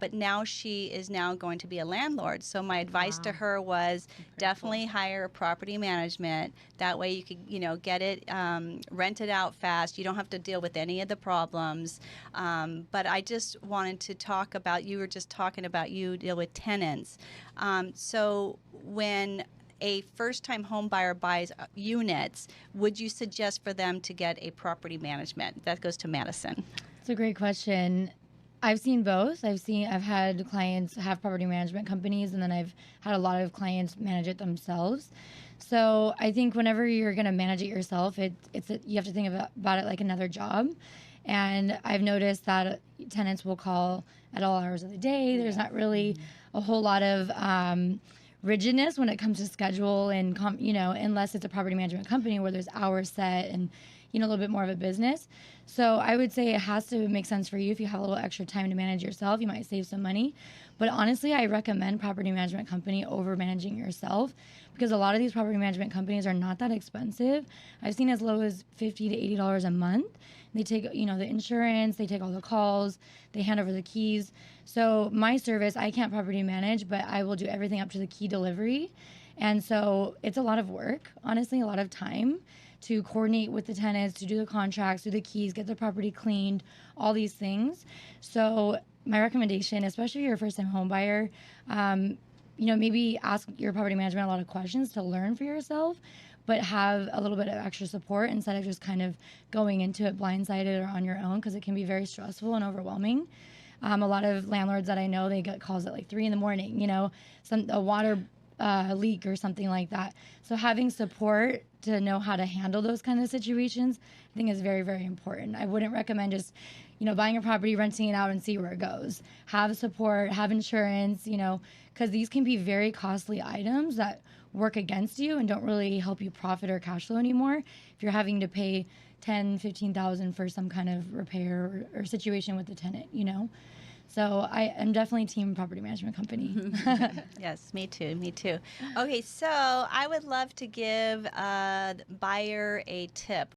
but now she is now going to be a landlord. So my advice to Wow. her was definitely cool. hire a property management. That way you could, get it rented out fast. You don't have to deal with any of the problems. But I just wanted to talk about, you were just talking about you deal with tenants. So when a first-time home buyer buys units, would you suggest for them to get a property management? That goes to Madison. It's a great question. I've seen both. I've had clients have property management companies, and then I've had a lot of clients manage it themselves. So I think whenever you're going to manage it yourself, you have to think about it like another job. And I've noticed that tenants will call at all hours of the day. There's not really a whole lot of rigidness when it comes to schedule and unless it's a property management company where there's hours set and a little bit more of a business. So I would say it has to make sense for you. If you have a little extra time to manage yourself, you might save some money. But honestly, I recommend property management company over managing yourself, because a lot of these property management companies are not that expensive. I've seen as low as $50 to $80 a month. They take, the insurance, they take all the calls, they hand over the keys. So my service, I can't property manage, but I will do everything up to the key delivery. And so it's a lot of work, honestly, a lot of time to coordinate with the tenants, to do the contracts, do the keys, get the property cleaned, all these things. So my recommendation, especially if you're a first-time home buyer, maybe ask your property management a lot of questions to learn for yourself, but have a little bit of extra support instead of just kind of going into it blindsided or on your own, because it can be very stressful and overwhelming. A lot of landlords that I know, they get calls at like 3 in the morning, a water leak or something like that. So having support to know how to handle those kind of situations, I think is very, very important. I wouldn't recommend just, buying a property, renting it out and see where it goes. Have support, have insurance, because these can be very costly items that work against you and don't really help you profit or cash flow anymore. If you're having to pay $10,000-15,000 for some kind of repair or situation with the tenant, So I am definitely team property management company. Yes, me too. Okay, so I would love to give a buyer a tip.